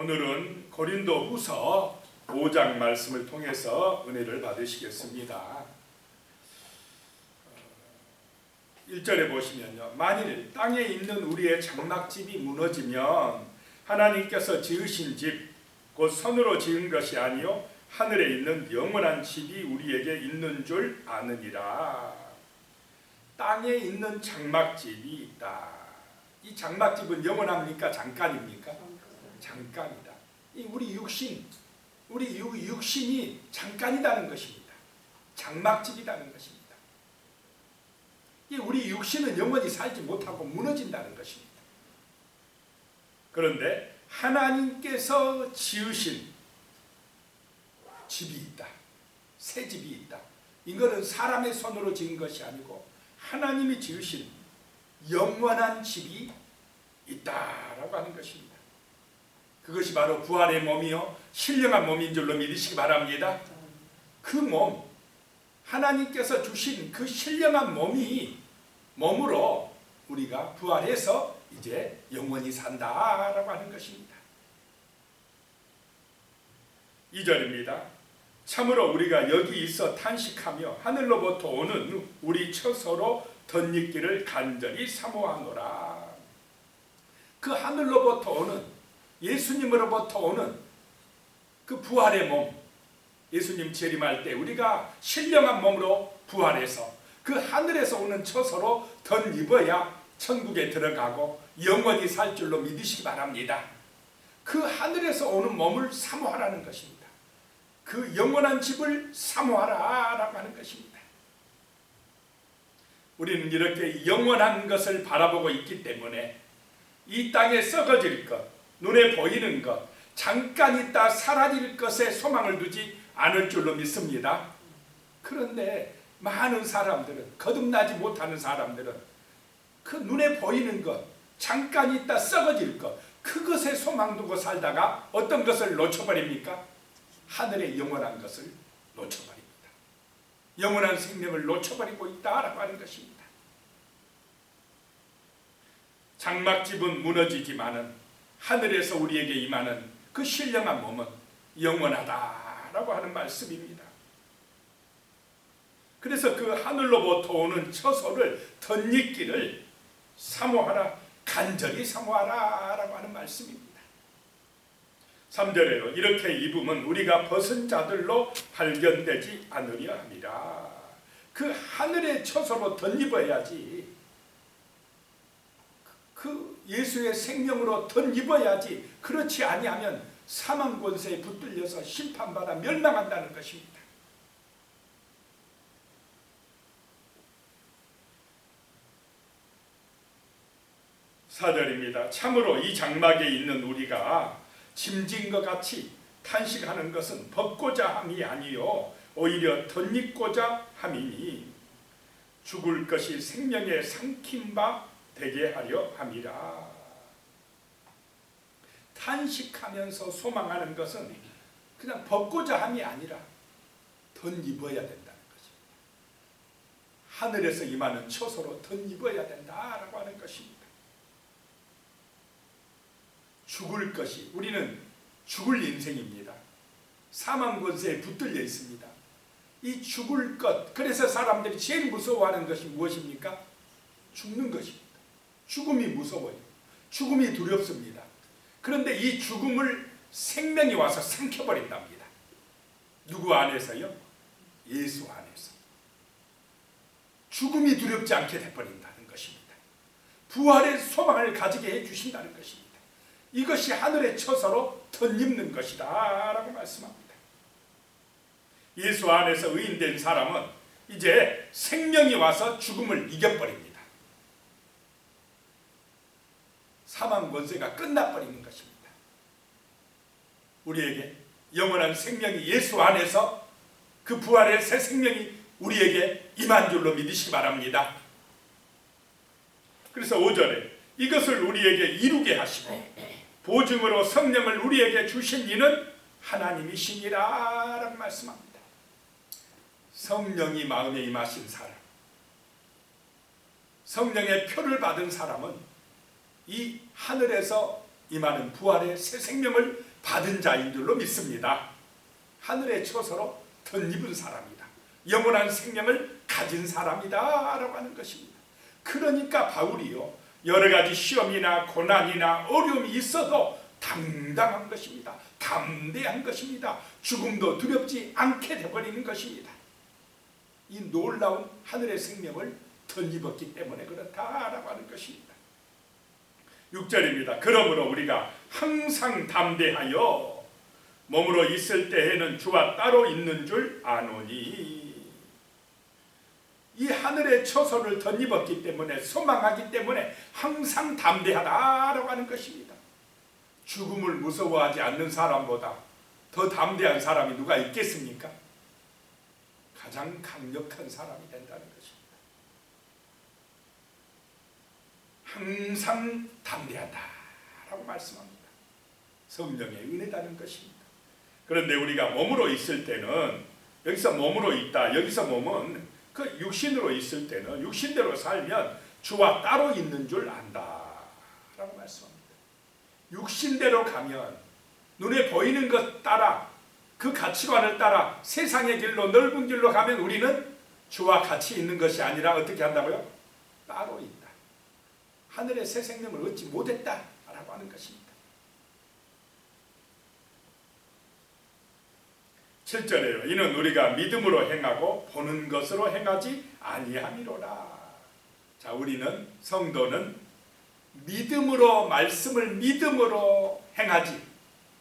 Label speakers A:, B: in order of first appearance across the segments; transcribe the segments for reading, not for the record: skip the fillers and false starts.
A: 오늘은 고린도후서 5장 말씀을 통해서 은혜를 받으시겠습니다. 1절에 보시면요, 만일 땅에 있는 우리의 장막집이 무너지면 하나님께서 지으신 집 곧 손으로 지은 것이 아니요 하늘에 있는 영원한 집이 우리에게 있는 줄 아느니라. 땅에 있는 장막집이 있다. 이 장막집은 영원합니까? 잠깐입니까? 잠깐이다. 이 우리 육신이 잠깐이라는 것입니다. 장막집이라는 것입니다. 이 우리 육신은 영원히 살지 못하고 무너진다는 것입니다. 그런데 하나님께서 지으신 집이 있다. 새 집이 있다. 이거는 사람의 손으로 지은 것이 아니고 하나님이 지으신 영원한 집이 있다라고 하는 것입니다. 그것이 바로 부활의 몸이요 신령한 몸인 줄로 믿으시기 바랍니다. 그 몸, 하나님께서 주신 그 신령한 몸으로 우리가 부활해서 이제 영원히 산다라고 하는 것입니다. 2절입니다. 참으로 우리가 여기 있어 탄식하며 하늘로부터 오는 우리 처소로 덧입기를 간절히 사모하노라. 그 하늘로부터 오는, 예수님으로부터 오는 그 부활의 몸, 예수님 재림할 때 우리가 신령한 몸으로 부활해서 그 하늘에서 오는 처소로 덧입어야 천국에 들어가고 영원히 살 줄로 믿으시기 바랍니다. 그 하늘에서 오는 몸을 사모하라는 것입니다. 그 영원한 집을 사모하라라고 하는 것입니다. 우리는 이렇게 영원한 것을 바라보고 있기 때문에 이 땅에 썩어질 것, 눈에 보이는 것, 잠깐 있다 사라질 것에 소망을 두지 않을 줄로 믿습니다. 그런데 많은 사람들은, 거듭나지 못하는 사람들은 그 눈에 보이는 것, 잠깐 있다 썩어질 것, 그것에 소망 두고 살다가 어떤 것을 놓쳐버립니까? 하늘의 영원한 것을 놓쳐버립니다. 영원한 생명을 놓쳐버리고 있다라고 하는 것입니다. 장막집은 무너지지만은 하늘에서 우리에게 임하는 그 신령한 몸은 영원하다라고 하는 말씀입니다. 그래서 그 하늘로부터 오는 처소를 덧입기를 사모하라, 간절히 사모하라 라고 하는 말씀입니다. 3절에도 이렇게 입으면 우리가 벗은 자들로 발견되지 않으려 함이라. 그 하늘의 처소로 덧입어야지, 그 예수의 생명으로 덧입어야지, 그렇지 아니하면 사망 권세에 붙들려서 심판받아 멸망한다는 것입니다. 사절입니다. 참으로 이 장막에 있는 우리가 짐진 것 같이 탄식하는 것은 벗고자 함이 아니요 오히려 덧입고자 함이니 죽을 것이 생명에 삼킨 바 되게 하려 함이라. 탄식하면서 소망하는 것은 그냥 벗고자 함이 아니라 덧입어야 된다는 것입니다. 하늘에서 임하는 처소로 덧입어야 된다라고 하는 것입니다. 죽을 것이, 우리는 죽을 인생입니다. 사망 권세에 붙들려 있습니다. 이 죽을 것, 그래서 사람들이 제일 무서워하는 것이 무엇입니까? 죽는 것입니다. 죽음이 무서워요. 죽음이 두렵습니다. 그런데 이 죽음을 생명이 와서 삼켜버린답니다. 누구 안에서요? 예수 안에서. 죽음이 두렵지 않게 돼버린다는 것입니다. 부활의 소망을 가지게 해주신다는 것입니다. 이것이 하늘의 처소로 덧입는 것이다 라고 말씀합니다. 예수 안에서 의인된 사람은 이제 생명이 와서 죽음을 이겨버립니다. 사망 권세가 끝나버리는 것입니다. 우리에게 영원한 생명이 예수 안에서, 그 부활의 새 생명이 우리에게 임한 줄로 믿으시기 바랍니다. 그래서 5절에 이것을 우리에게 이루게 하시고 보증으로 성령을 우리에게 주신 이는 하나님이시니라 라고 말씀합니다. 성령이 마음에 임하신 사람, 성령의 표를 받은 사람은 이 하늘에서 임하는 부활의 새 생명을 받은 자인 줄로 믿습니다. 하늘의 처소로 덧입은 사람이다. 영원한 생명을 가진 사람이다 라고 하는 것입니다. 그러니까 바울이요, 여러 가지 시험이나 고난이나 어려움이 있어도 당당한 것입니다. 담대한 것입니다. 죽음도 두렵지 않게 되어버리는 것입니다. 이 놀라운 하늘의 생명을 덧입었기 때문에 그렇다라고 하는 것입니다. 6절입니다. 그러므로 우리가 항상 담대하여 몸으로 있을 때에는 주와 따로 있는 줄 아노니. 이 하늘의 처소를 덧입었기 때문에, 소망하기 때문에 항상 담대하다라고 하는 것입니다. 죽음을 무서워하지 않는 사람보다 더 담대한 사람이 누가 있겠습니까? 가장 강력한 사람이 된다는 것입니다. 항상 담대하다라고 말씀합니다. 성령의 은혜다는 것입니다. 그런데 우리가 몸으로 있을 때는, 여기서 몸으로 있다, 여기서 몸은 그 육신으로 있을 때는, 육신대로 살면 주와 따로 있는 줄 안다라고 말씀합니다. 육신대로 가면, 눈에 보이는 것 따라, 그 가치관을 따라 세상의 길로, 넓은 길로 가면 우리는 주와 같이 있는 것이 아니라 어떻게 한다고요? 따로 있다. 하늘의 새 생명을 얻지 못했다라고 하는 것입니다. 7절에요. 이는 우리가 믿음으로 행하고 보는 것으로 행하지 아니함이로라. 자, 우리는, 성도는 믿음으로, 말씀을 믿음으로 행하지,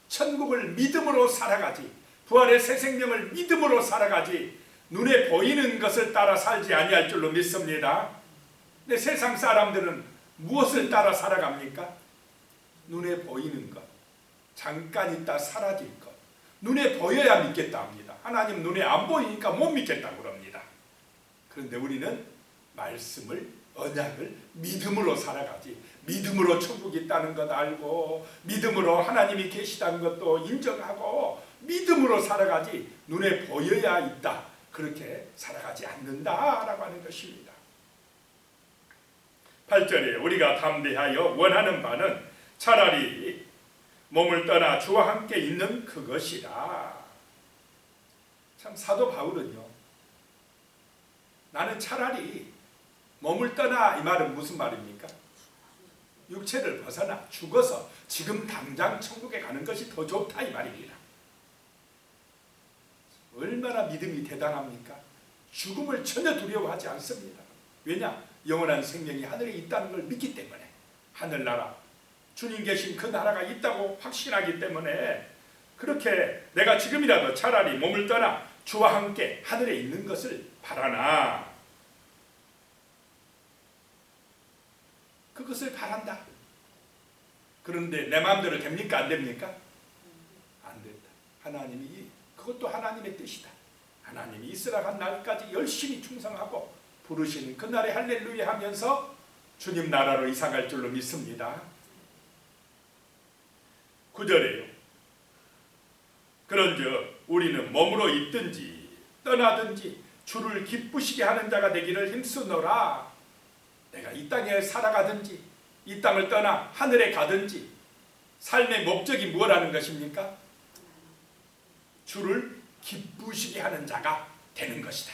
A: 천국을 믿음으로 살아가지, 부활의 새 생명을 믿음으로 살아가지, 눈에 보이는 것을 따라 살지 아니할 줄로 믿습니다. 근데 세상 사람들은 무엇을 따라 살아갑니까? 눈에 보이는 것, 잠깐 있다 사라질 것, 눈에 보여야 믿겠다 합니다. 하나님 눈에 안 보이니까 못 믿겠다고 그럽니다. 그런데 우리는 말씀을, 언약을 믿음으로 살아가지, 믿음으로 천국이 있다는 것 알고, 믿음으로 하나님이 계시다는 것도 인정하고, 믿음으로 살아가지, 눈에 보여야 있다, 그렇게 살아가지 않는다라고 하는 것입니다. 8절에 우리가 담대하여 원하는 바는 차라리 몸을 떠나 주와 함께 있는 그것이라. 참, 사도 바울은요, 나는 차라리 몸을 떠나, 이 말은 무슨 말입니까? 육체를 벗어나 죽어서 지금 당장 천국에 가는 것이 더 좋다, 이 말입니다. 얼마나 믿음이 대단합니까? 죽음을 전혀 두려워하지 않습니다. 왜냐? 영원한 생명이 하늘에 있다는 걸 믿기 때문에, 하늘나라, 주님 계신 그 나라가 있다고 확신하기 때문에, 그렇게 내가 지금이라도 차라리 몸을 떠나 주와 함께 하늘에 있는 것을 바라나, 그것을 바란다. 그런데 내 마음대로 됩니까? 안 됩니까? 안 된다. 하나님이, 그것도 하나님의 뜻이다. 하나님이 이스라엘 한 날까지 열심히 충성하고 부르시는 그날에 할렐루야 하면서 주님 나라로 이사갈 줄로 믿습니다. 9절에요. 그런즉 우리는 몸으로 있든지 떠나든지 주를 기쁘시게 하는 자가 되기를 힘쓰노라. 내가 이 땅에 살아가든지 이 땅을 떠나 하늘에 가든지 삶의 목적이 무엇하는 것입니까? 주를 기쁘시게 하는 자가 되는 것이다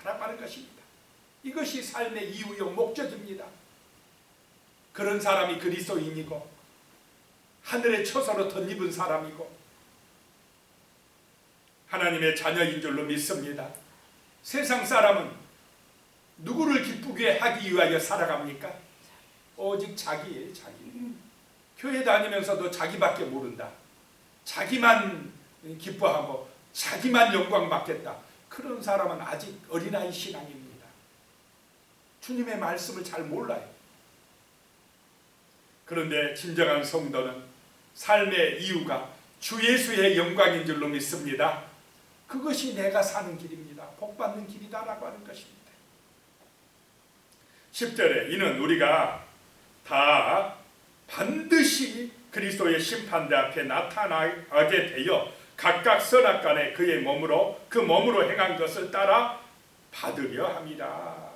A: 라고 하는 것입니다. 이것이 삶의 이유요 목적입니다. 그런 사람이 그리스도인이고 하늘의 처소로 덧입은 사람이고 하나님의 자녀인 줄로 믿습니다. 세상 사람은 누구를 기쁘게 하기 위하여 살아갑니까? 오직 자기예요, 자기. 교회 다니면서도 자기밖에 모른다. 자기만 기뻐하고 자기만 영광 받겠다. 그런 사람은 아직 어린아이 신앙입니다. 주님의 말씀을 잘 몰라요. 그런데 진정한 성도는 삶의 이유가 주 예수의 영광인 줄로 믿습니다. 그것이 내가 사는 길입니다. 복받는 길이다라고 하는 것입니다. 10절에 이는 우리가 다 반드시 그리스도의 심판대 앞에 나타나게 되어 각각 선악간에 그의 몸으로 그 몸으로 행한 것을 따라 받으려 함이라.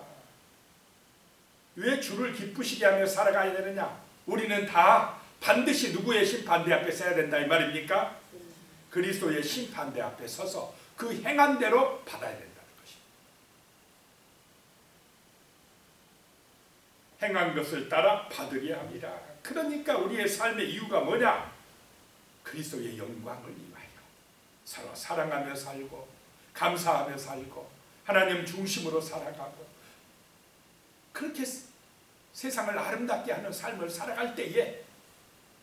A: 왜 주를 기쁘시게 하며 살아가야 되느냐? 우리는 다 반드시 누구의 심판대 앞에 서야 된다 이 말입니까? 그리스도의 심판대 앞에 서서 그 행한 대로 받아야 된다는 것입니다. 행한 것을 따라 받으려 합니다. 그러니까 우리의 삶의 이유가 뭐냐? 그리스도의 영광을 위하여 서로 사랑하며 살고 감사하며 살고 하나님 중심으로 살아가고 그렇게 세상을 아름답게 하는 삶을 살아갈 때에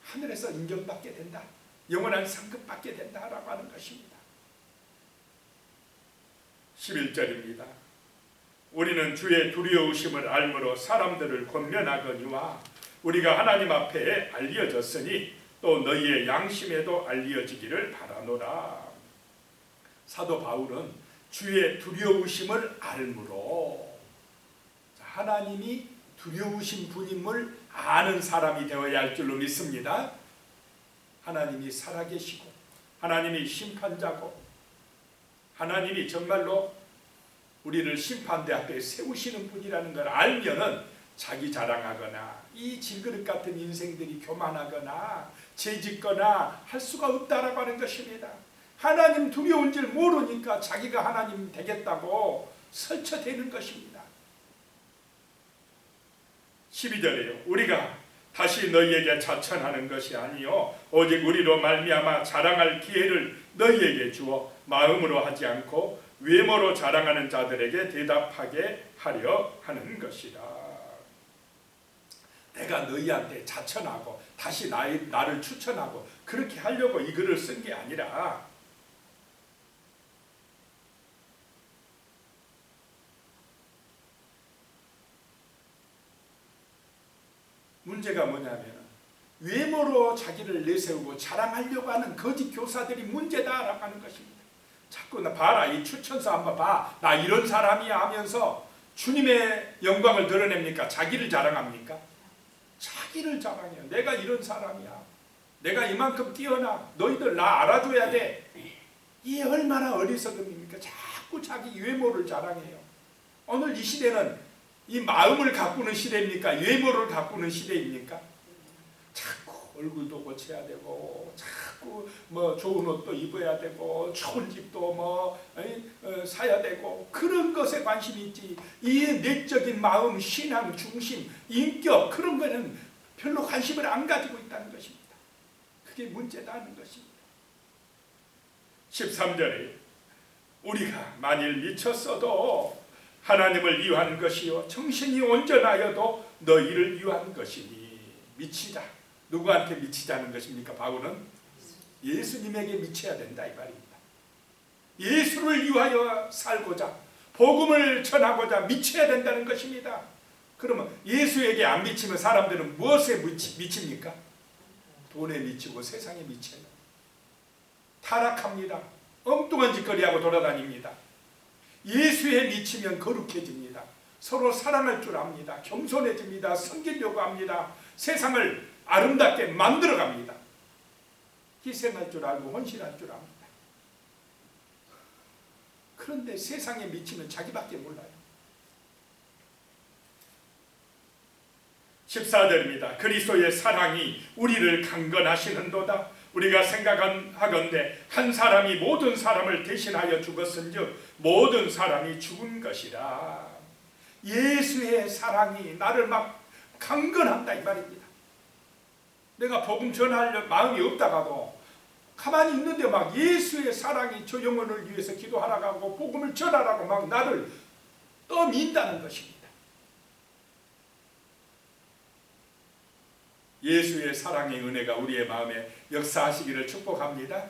A: 하늘에서 인정받게 된다. 영원한 상급 받게 된다라고 하는 것입니다. 11절입니다. 우리는 주의 두려우심을 알므로 사람들을 권면하거니와 우리가 하나님 앞에 알려졌으니 또 너희의 양심에도 알려지기를 바라노라. 사도 바울은 주의 두려우심을 알므로 하나님이 두려우신 분임을 아는 사람이 되어야 할 줄로 믿습니다. 하나님이 살아계시고 하나님이 심판자고 하나님이 정말로 우리를 심판대 앞에 세우시는 분이라는 걸 알면은 자기 자랑하거나 이 질그릇 같은 인생들이 교만하거나 죄짓거나 할 수가 없다라고 하는 것입니다. 하나님 두려운 줄 모르니까 자기가 하나님 되겠다고 설쳐대는 것입니다. 12절에요. 우리가 다시 너희에게 자천하는 것이 아니요 오직 우리로 말미암아 자랑할 기회를 너희에게 주어 마음으로 하지 않고 외모로 자랑하는 자들에게 대답하게 하려 하는 것이라. 내가 너희한테 자천하고 다시 나를 추천하고 그렇게 하려고 이 글을 쓴 게 아니라 문제가 뭐냐면 외모로 자기를 내세우고 자랑하려고 하는 거짓 교사들이 문제다라고 하는 것입니다. 자꾸 나 봐라 이 추천서 한번 봐. 나 이런 사람이야 하면서 주님의 영광을 드러냅니까? 자기를 자랑합니까? 자기를 자랑해요. 내가 이런 사람이야. 내가 이만큼 뛰어나. 너희들 나 알아줘야 돼. 이게 얼마나 어리석음입니까? 자꾸 자기 외모를 자랑해요. 오늘 이 시대는 이 마음을 가꾸는 시대입니까? 외모를 가꾸는 시대입니까? 자꾸 얼굴도 고쳐야 되고 자꾸 뭐 좋은 옷도 입어야 되고 좋은 집도 뭐 사야 되고 그런 것에 관심이 있지. 이 내적인 마음, 신앙, 중심, 인격 그런 거는 별로 관심을 안 가지고 있다는 것입니다. 그게 문제다는 것입니다. 13절에 우리가 만일 미쳤어도 하나님을 위한 것이요 정신이 온전하여도 너희를 위한 것이니. 미치다. 누구한테 미치자는 것입니까? 바울은 예수님에게 미쳐야 된다 이 말입니다. 예수를 위하여 살고자 복음을 전하고자 미쳐야 된다는 것입니다. 그러면 예수에게 안 미치면 사람들은 무엇에 미칩니까? 돈에 미치고 세상에 미쳐요. 타락합니다. 엉뚱한 짓거리하고 돌아다닙니다. 예수에 미치면 거룩해집니다. 서로 사랑할 줄 압니다. 겸손해집니다. 섬기려고 합니다. 세상을 아름답게 만들어갑니다. 희생할 줄 알고 헌신할 줄 압니다. 그런데 세상에 미치면 자기밖에 몰라요. 14절입니다. 그리스도의 사랑이 우리를 강건하시는도다. 우리가 생각하건대 한 사람이 모든 사람을 대신하여 죽었은즉 모든 사람이 죽은 것이라. 예수의 사랑이 나를 막 강건한다 이 말입니다. 내가 복음 전할 마음이 없다가도 가만히 있는데 막 예수의 사랑이 저 영혼을 위해서 기도하라고 하고 복음을 전하라고 막 나를 떠민다는 것입니다. 예수의 사랑의 은혜가 우리의 마음에 역사하시기를 축복합니다.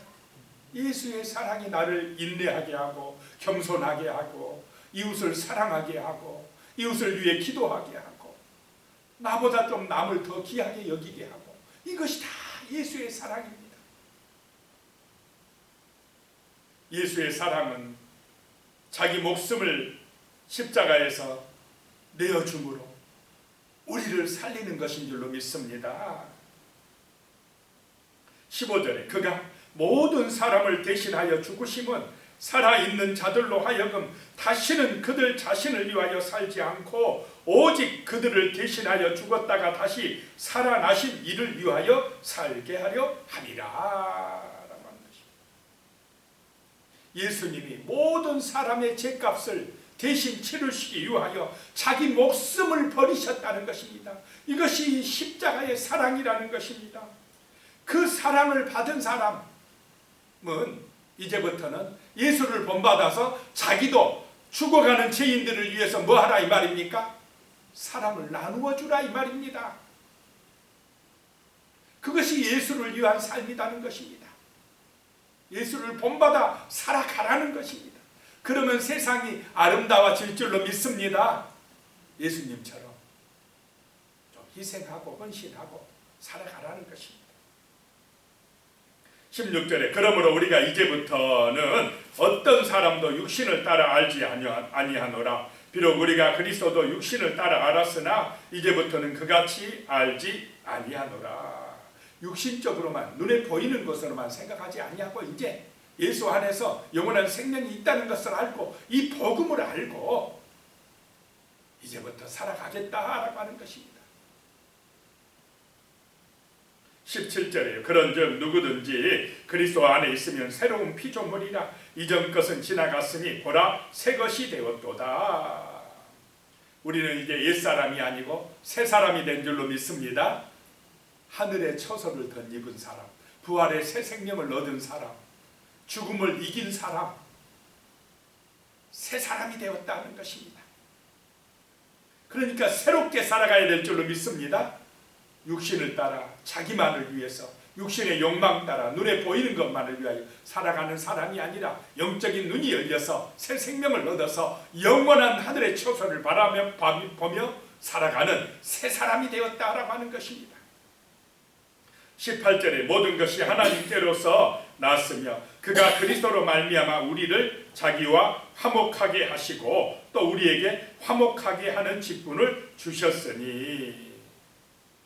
A: 예수의 사랑이 나를 인내하게 하고 겸손하게 하고 이웃을 사랑하게 하고 이웃을 위해 기도하게 하고 나보다 좀 남을 더 귀하게 여기게 하고 이것이 다 예수의 사랑입니다. 예수의 사랑은 자기 목숨을 십자가에서 내어줌으로 우리를 살리는 것인 줄로 믿습니다. 15절에 그가 모든 사람을 대신하여 죽으심은 살아있는 자들로 하여금 다시는 그들 자신을 위하여 살지 않고 오직 그들을 대신하여 죽었다가 다시 살아나신 이를 위하여 살게 하려 함이라 라고 하는 것입니다. 예수님이 모든 사람의 죄값을 대신 치르시기 위하여 자기 목숨을 버리셨다는 것입니다. 이것이 십자가의 사랑이라는 것입니다. 그 사랑을 받은 사람은 이제부터는 예수를 본받아서 자기도 죽어가는 죄인들을 위해서 뭐 하라 이 말입니까? 사랑을 나누어 주라 이 말입니다. 그것이 예수를 위한 삶이라는 것입니다. 예수를 본받아 살아가라는 것입니다. 그러면 세상이 아름다워질 줄로 믿습니다. 예수님처럼 좀 희생하고 헌신하고 살아가라는 것입니다. 16절에 그러므로 우리가 이제부터는 어떤 사람도 육신을 따라 알지 아니하노라. 비록 우리가 그리스도도 육신을 따라 알았으나 이제부터는 그같이 알지 아니하노라. 육신적으로만 눈에 보이는 것으로만 생각하지 아니하고 이제 예수 안에서 영원한 생명이 있다는 것을 알고 이 복음을 알고 이제부터 살아가겠다라고 하는 것입니다. 17절에 그런즉 누구든지 그리스도 안에 있으면 새로운 피조물이라 이전 것은 지나갔으니 보라 새 것이 되었도다. 우리는 이제 옛사람이 아니고 새 사람이 된 줄로 믿습니다. 하늘의 처소를 덧입은 사람, 부활의 새 생명을 얻은 사람, 죽음을 이긴 사람, 새 사람이 되었다는 것입니다. 그러니까 새롭게 살아가야 될 줄로 믿습니다. 육신을 따라 자기만을 위해서 육신의 욕망 따라 눈에 보이는 것만을 위하여 살아가는 사람이 아니라 영적인 눈이 열려서 새 생명을 얻어서 영원한 하늘의 처소를 보며 살아가는 새 사람이 되었다라고 하는 것입니다. 18절에 모든 것이 하나님께로서 났으며 그가 그리스도로 말미암아 우리를 자기와 화목하게 하시고 또 우리에게 화목하게 하는 직분을 주셨으니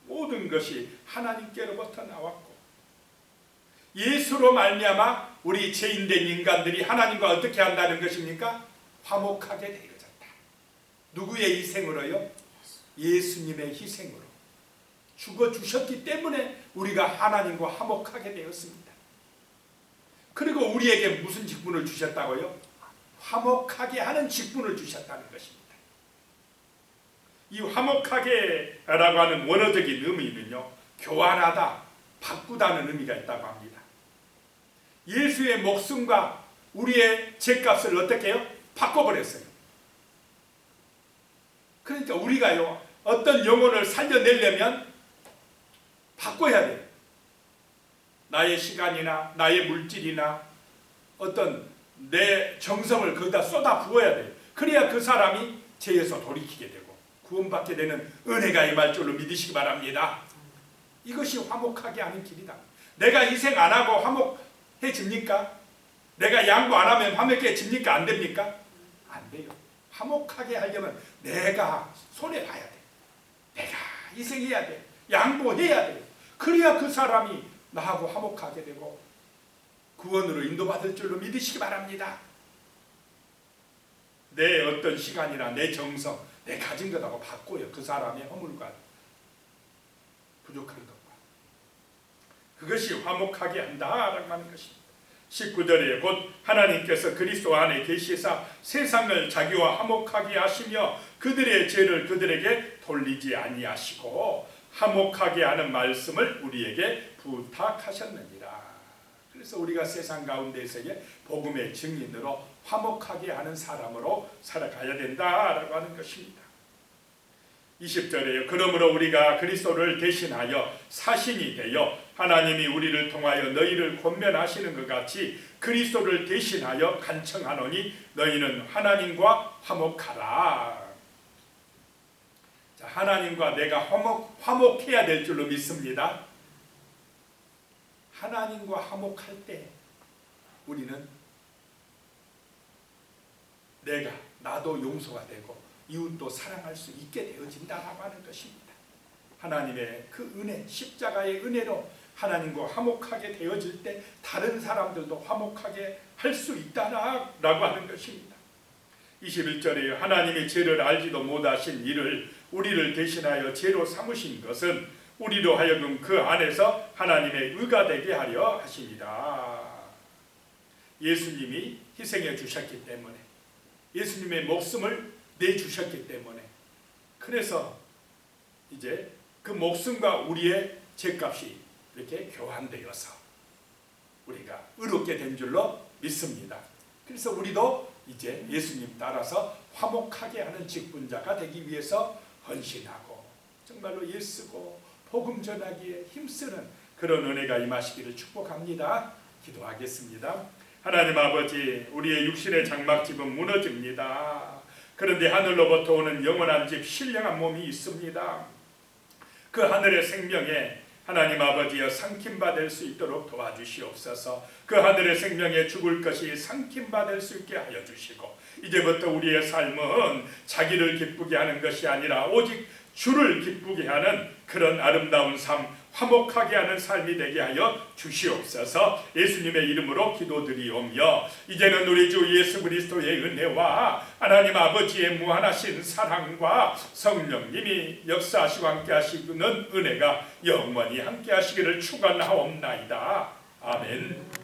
A: 모든 것이 하나님께로부터 나왔고 예수로 말미암아 우리 죄인된 인간들이 하나님과 어떻게 한다는 것입니까? 화목하게 되어졌다. 누구의 희생으로요? 예수님의 희생으로 죽어주셨기 때문에 우리가 하나님과 화목하게 되었습니다. 그리고 우리에게 무슨 직분을 주셨다고요? 화목하게 하는 직분을 주셨다는 것입니다. 이 화목하게 라고 하는 원어적인 의미는요, 교환하다, 바꾸다는 의미가 있다고 합니다. 예수의 목숨과 우리의 죄값을 어떻게 해요? 바꿔버렸어요. 그러니까 우리가요, 어떤 영혼을 살려내려면 바꿔야 돼요. 나의 시간이나 나의 물질이나 어떤 내 정성을 거기다 쏟아 부어야 돼요. 그래야 그 사람이 죄에서 돌이키게 되고 구원받게 되는 은혜가 임할 줄로 믿으시기 바랍니다. 이것이 화목하게 하는 길이다. 내가 희생 안 하고 화목해집니까? 내가 양보 안 하면 화목해집니까? 안 됩니까? 안 돼요. 화목하게 하려면 내가 손해봐야 돼. 내가 희생해야 돼. 양보해야 돼. 그래야 그 사람이 나하고 화목하게 되고 구원으로 인도받을 줄로 믿으시기 바랍니다. 내 어떤 시간이나 내 정성, 내 가진 것하고 바꿔요. 그 사람의 허물과 부족한 것과. 그것이 화목하게 한다라고 하는 것입니다. 19절에 곧 하나님께서 그리스도 안에 계시사 세상을 자기와 화목하게 하시며 그들의 죄를 그들에게 돌리지 아니하시고 화목하게 하는 말씀을 우리에게 부탁하셨느니라. 그래서 우리가 세상 가운데서의 복음의 증인으로 화목하게 하는 사람으로 살아가야 된다라고 하는 것입니다. 20절에 그러므로 우리가 그리스도를 대신하여 사신이 되어 하나님이 우리를 통하여 너희를 권면하시는 것 같이 그리스도를 대신하여 간청하노니 너희는 하나님과 화목하라. 자, 하나님과 내가 화목해야 될 줄로 믿습니다. 하나님과 화목할 때 우리는 나도 용서가 되고 이웃도 사랑할 수 있게 되어진다라고 하는 것입니다. 하나님의 그 은혜, 십자가의 은혜로 하나님과 화목하게 되어질 때 다른 사람들도 화목하게 할 수 있다라고 하는 것입니다. 21절에 하나님이 죄를 알지도 못하신 이를 우리를 대신하여 죄로 삼으신 것은 우리로 하여금 그 안에서 하나님의 의가 되게 하려 하십니다. 예수님이 희생해 주셨기 때문에, 예수님의 목숨을 내주셨기 때문에, 그래서 이제 그 목숨과 우리의 죄값이 이렇게 교환되어서 우리가 의롭게 된 줄로 믿습니다. 그래서 우리도 이제 예수님 따라서 화목하게 하는 직분자가 되기 위해서 헌신하고 정말로 예쓰고 복음 전하기에 힘쓰는 그런 은혜가 임하시기를 축복합니다. 기도하겠습니다. 하나님 아버지, 우리의 육신의 장막집은 무너집니다. 그런데 하늘로부터 오는 영원한 집, 신령한 몸이 있습니다. 그 하늘의 생명에 하나님 아버지여 상킴받을 수 있도록 도와주시옵소서. 그 하늘의 생명에 죽을 것이 상킴받을 수 있게 하여 주시고, 이제부터 우리의 삶은 자기를 기쁘게 하는 것이 아니라 오직 주를 기쁘게 하는 그런 아름다운 삶, 화목하게 하는 삶이 되게 하여 주시옵소서. 예수님의 이름으로 기도드리오며, 이제는 우리 주 예수 그리스도의 은혜와 하나님 아버지의 무한하신 사랑과 성령님이 역사하시고 함께 하시는 은혜가 영원히 함께 하시기를 축원하옵나이다. 아멘.